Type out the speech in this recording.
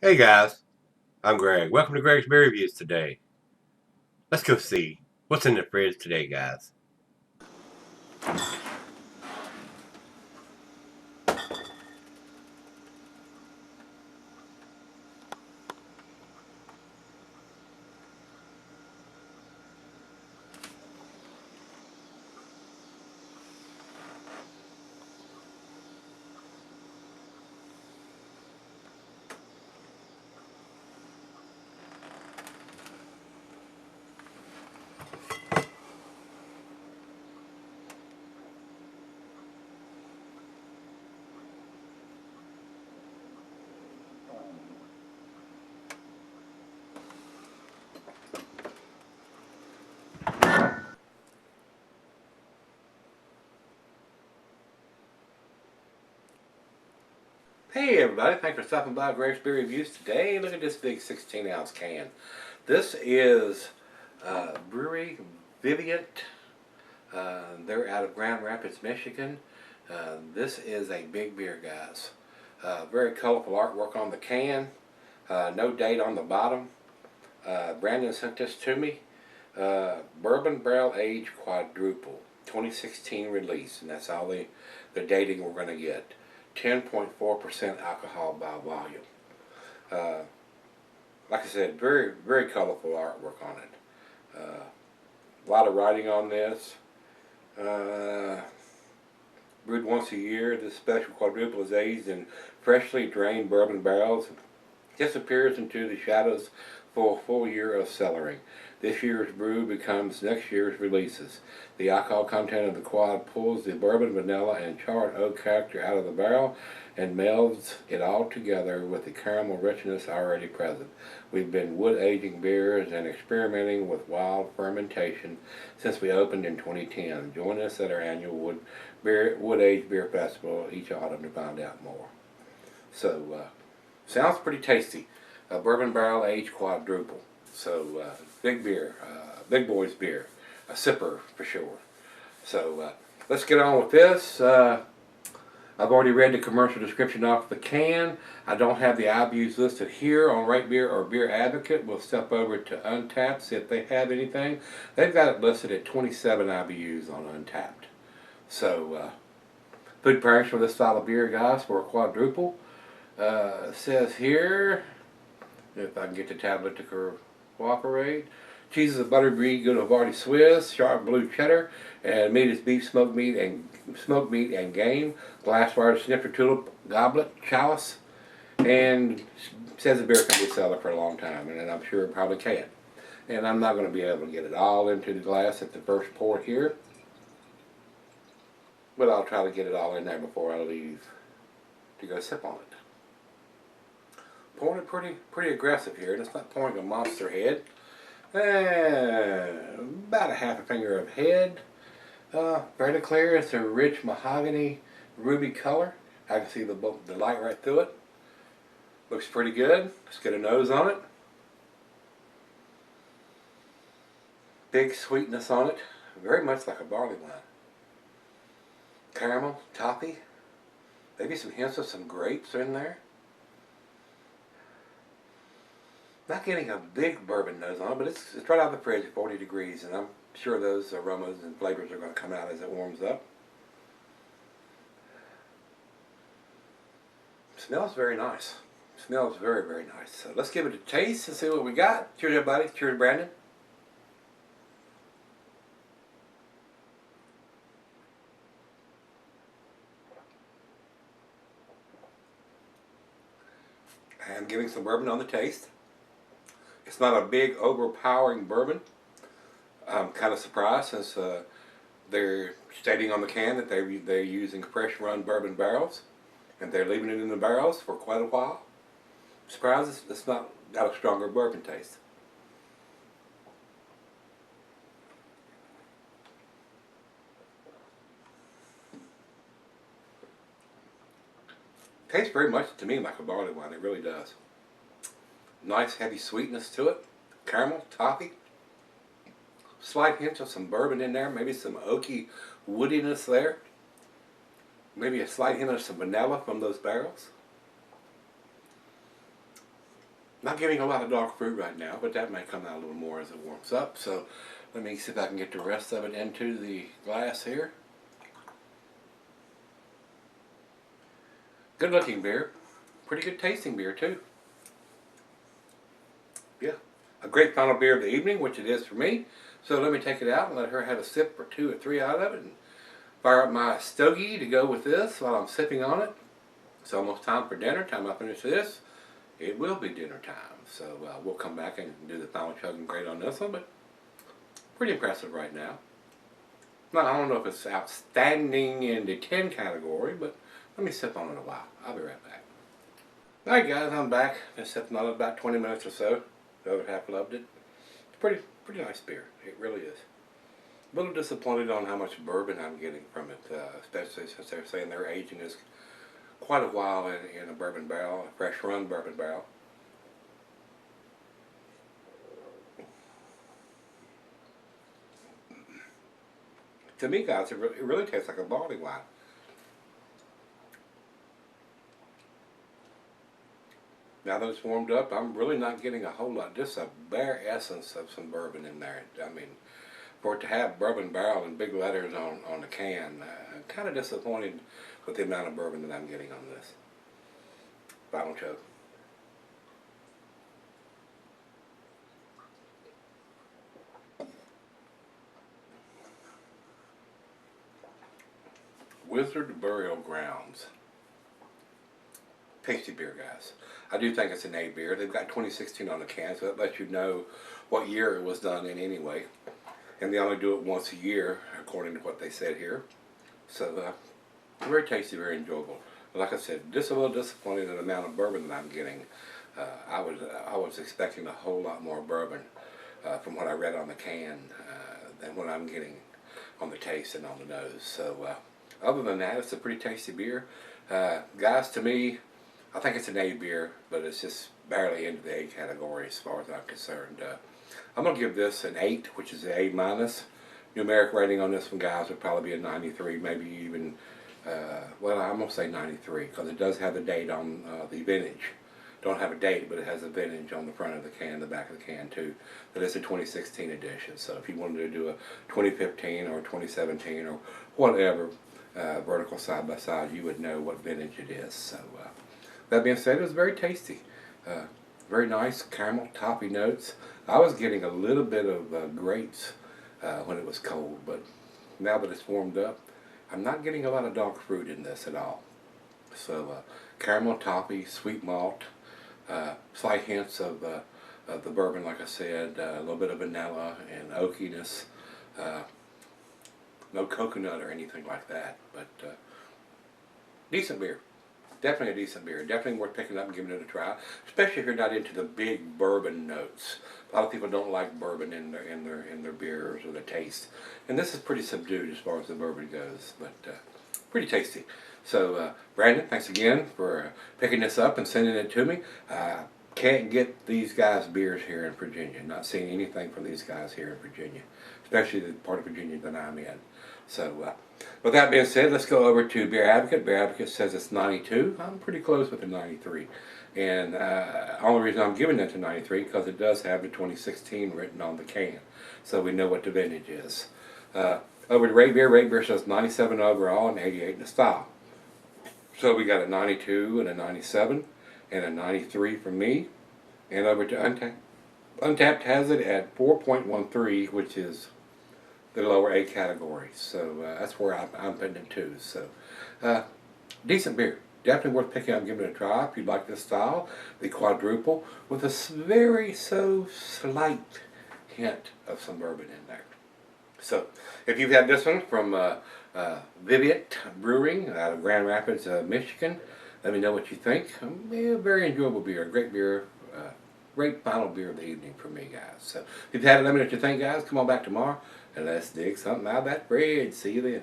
Hey guys, I'm Greg. Welcome to Gregsbeerreviews today. Let's go see what's in the fridge today, guys. Hey everybody, thanks for stopping by Gregsbeerreviews today. Look at this big 16-ounce can. This is Brewery Vivant. They're out of Grand Rapids, Michigan. This is a big beer, guys. Very colorful artwork on the can. No date on the bottom. Brandon sent this to me. Bourbon Barrel Aged Quadruple, 2016 release, and that's all the dating we're going to get. 10.4% alcohol by volume. Uh, like I said, very, very colorful artwork on it. A lot of writing on this. Brewed once a year, this special quadruple is aged in freshly drained bourbon barrels. Disappears into the shadows for a full year of cellaring. This year's brew becomes next year's releases. The alcohol content of the quad pulls the bourbon, vanilla, and charred oak character out of the barrel and melds it all together with the caramel richness already present. We've been wood aging beers and experimenting with wild fermentation since we opened in 2010. Join us at our annual Wood Age Beer Festival each autumn to find out more. So, sounds pretty tasty. A bourbon barrel aged quadruple. So big beer, big boy's beer, a sipper for sure. So let's get on with this. I've already read the commercial description off the can. I don't have the IBUs listed here on Right Beer or Beer Advocate. We'll step over to Untappd, see if they have anything. They've got it listed at 27 IBUs on Untappd. So food pairings for this style of beer, guys, for a quadruple. Says here, if I can get the tablet to cooperate. Cheese is a buttered brie, good Havarti Swiss, sharp blue cheddar, and meat is beef, smoked meat, and game. Glassware snifter tulip goblet chalice, and says the beer can be cellar for a long time, and I'm sure it probably can. And I'm not going to be able to get it all into the glass at the first pour here, but I'll try to get it all in there before I leave to go sip on it. Pouring it pretty aggressive here, and it's not pouring a monster head. About a half a finger of head. Fairly clear. It's a rich mahogany ruby color. I can see the light right through it. Looks pretty good. Let's get a nose on it. Big sweetness on it. Very much like a barley wine. Caramel, toffee. Maybe some hints of some grapes in there. Not getting a big bourbon nose on it, but it's right out of the fridge at 40 degrees, and I'm sure those aromas and flavors are going to come out as it warms up. Smells very nice. Smells very, very nice. So let's give it a taste and see what we got. Cheers, everybody. Cheers, Brandon. I'm giving some bourbon on the taste. It's not a big, overpowering bourbon. I'm kind of surprised since they're stating on the can that they're using fresh run bourbon barrels, and they're leaving it in the barrels for quite a while. Surprised it's not got a stronger bourbon taste. Tastes very much to me like a barley wine. It really does. Nice heavy sweetness to it. Caramel, toffee. Slight hint of some bourbon in there. Maybe some oaky woodiness there. Maybe a slight hint of some vanilla from those barrels. Not getting a lot of dark fruit right now, but that may come out a little more as it warms up. So let me see if I can get the rest of it into the glass here. Good looking beer. Pretty good tasting beer too. Yeah. A great final beer of the evening, which it is for me. So let me take it out and let her have a sip or two or three out of it and fire up my stogie to go with this while I'm sipping on it. It's almost time for dinner. Time I finish this, it will be dinner time. So we'll come back and do the final chug and grade on this one, but pretty impressive right now. Now, I don't know if it's outstanding in the 10 category, but let me sip on it a while. I'll be right back. Alright guys, I'm back. Been sipping on it about 20 minutes or so. The other half loved it. It's pretty nice beer. It really is. A little disappointed on how much bourbon I'm getting from it, especially since they're saying they're aging this quite a while in a bourbon barrel, a fresh run bourbon barrel. To me, guys, it really tastes like a barley wine. Now that it's warmed up, I'm really not getting a whole lot, just a bare essence of some bourbon in there. I mean, for it to have bourbon barrel in big letters on the can, I'm kind of disappointed with the amount of bourbon that I'm getting on this. Final chug. Wizard Burial Grounds. Tasty beer, guys. I do think it's an A beer. They've got 2016 on the can, so that lets you know what year it was done in anyway. And they only do it once a year, according to what they said here. So, very tasty, very enjoyable. But like I said, just a little disappointed in the amount of bourbon that I'm getting. I was expecting a whole lot more bourbon from what I read on the can than what I'm getting on the taste and on the nose. So, other than that, it's a pretty tasty beer. Guys, to me, I think it's an A beer, but it's just barely into the A category as far as I'm concerned. I'm going to give this an 8, which is an A minus. Numeric rating on this one, guys, would probably be a 93, maybe even, well, I'm going to say 93, because it does have the date on the vintage. Don't have a date, but it has a vintage on the front of the can, the back of the can too. That is a 2016 edition. So if you wanted to do a 2015 or 2017 or whatever, vertical side by side, you would know what vintage it is. So that being said, it was very tasty. Very nice caramel toffee notes. I was getting a little bit of grapes when it was cold, but now that it's warmed up, I'm not getting a lot of dark fruit in this at all. So caramel toffee, sweet malt, slight hints of the bourbon, like I said, a little bit of vanilla and oakiness. No coconut or anything like that, but decent beer. Definitely a decent beer. Definitely worth picking up and giving it a try, especially if you're not into the big bourbon notes. A lot of people don't like bourbon in their beers or the taste, and this is pretty subdued as far as the bourbon goes, but pretty tasty. So Brandon, thanks again for picking this up and sending it to me. Can't get these guys' beers here in Virginia. Not seeing anything from these guys here in Virginia, especially the part of Virginia that I'm in. So, with that being said, let's go over to Beer Advocate. Beer Advocate says it's 92. I'm pretty close with the 93. And only reason I'm giving it to 93 because it does have the 2016 written on the can. So we know what the vintage is. Over to Rate Beer. Rate Beer says 97 overall and 88 in the style. So we got a 92 and a 97 and a 93 from me. And over to Untapped. Untapped has it at 4.13, which is the lower A category. So that's where I'm putting it too. So decent beer. Definitely worth picking up and giving it a try if you'd like this style. The Quadruple with a very slight hint of some bourbon in there. So if you've had this one from Vivant Brewing out of Grand Rapids, Michigan, let me know what you think. Yeah, very enjoyable beer. Great beer. Great final beer of the evening for me, guys. So if you've had it, let me know what you think, guys. Come on back tomorrow and let's dig something out of that fridge. See you then.